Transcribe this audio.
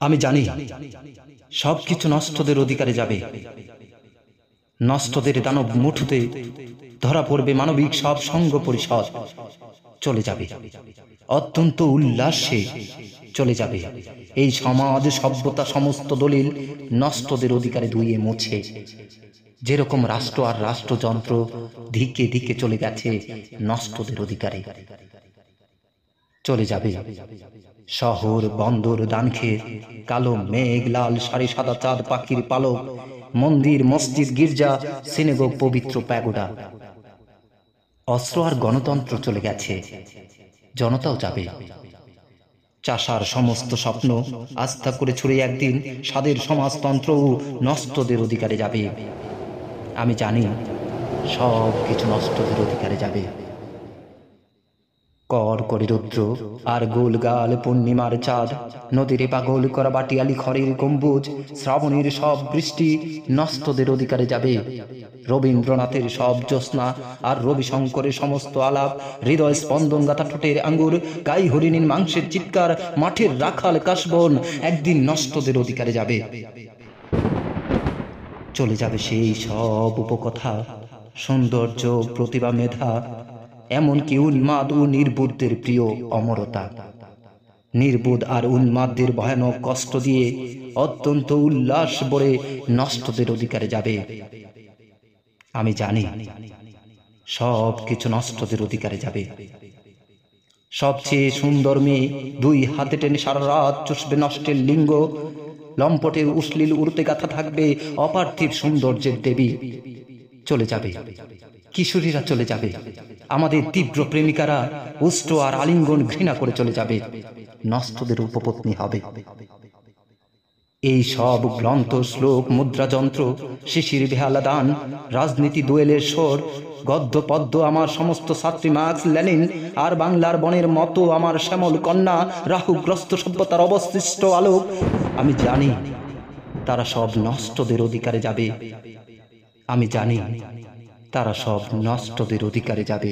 আমি জানি সবকিছু নষ্টদের অধিকারে যাবে। নষ্টদের দানব মুঠুতে ধরা পড়বে মানবিক সব সঙ্গ পরিষদ। চলে যাবে অত্যন্ত উল্লাসে, চলে যাবে এই সমাজ সভ্যতা সমস্ত দলিল নষ্টদের অধিকারে ধুয়ে মুছে। যেরকম রাষ্ট্র আর রাষ্ট্রযন্ত্র ধিকে ধিকে চলে গেছে নষ্টদের অধিকারে। চলে যাবে শহর বন্দর দানখেত, কালো মেঘ লাল সারি সাদা চাঁদ পাখির পালক, মন্দির মসজিদ গির্জা সিনেগোগ পবিত্র প্যাগোডা। অস্ত্র আর গণতন্ত্র চলে গেছে, জনতাও যাবে। চাষার সমস্ত স্বপ্ন আস্থা করে ছুড়ে একদিন স্বাদের সমাজতন্ত্রও নষ্টদের অধিকারে যাবে। আমি জানি সব কিছু নষ্টদের অধিকারে যাবে। কর করে রুদ্র আর গোলগাল পূর্ণিমার চাঁদ, নদীরে পাগল করা বাটিয়ালি খড়ের গম্বুজ, শ্রাবণীর সব বৃষ্টি নষ্টদের অধিকারে যাবে। রবীন্দ্রনাথের সব জ্যোৎস্না আর রবিশঙ্করের সমস্ত আলাপ, হৃদয় স্পন্দন গাথা ঠোঁটের আঙ্গুর, গাই হরিণীর মাংসের চিৎকার, মাঠের রাখাল কাশবন একদিন নষ্টদের অধিকারে যাবে। চলে যাবে সেই সব উপকথা, সৌন্দর্য প্রতিভা মেধা, এমনকি উন্মাদ ও নির্বুদ্ধের প্রিয় অমরতা। নির্বোধ আর উন্মাদদের ভয়ানক কষ্ট দিয়ে অত্যন্ত উল্লাস ভরে নষ্টদের অধিকারে যাবে। আমি জানি সব কিছু নষ্টদের অধিকারে যাবে। সবচেয়ে সুন্দর মেয়ে দুই হাতে টেনে সারা রাত চুষবে নষ্টের লিঙ্গ, লম্পটের উশ্লীল উড়তে গাথা থাকবে অপার্থিব সৌন্দর্যের দেবী। চলে যাবে কিশোরীরা, চলে যাবে আমাদের তীব্র প্রেমিকারা, উষ্ট আর আলিঙ্গন ঘৃণা করে চলে যাবে, নষ্টদের উপপত্নী হবে। এই সব গ্রন্থ শ্লোক মুদ্রা যন্ত্র, শিশির বেহালা দান, রাজনীতি দোয়েলের স্বর, গদ্য পদ্য আমার সমস্ত ছাত্রী মার্কস লেনিন, আর বাংলার বনের মতো আমার শ্যামল কন্যা, রাহুগ্রস্ত সভ্যতার অবশিষ্ট আলোক। আমি জানি তারা সব নষ্টদের অধিকারে যাবে। আমি জানি তারা সব নষ্টদের অধিকারে যাবে।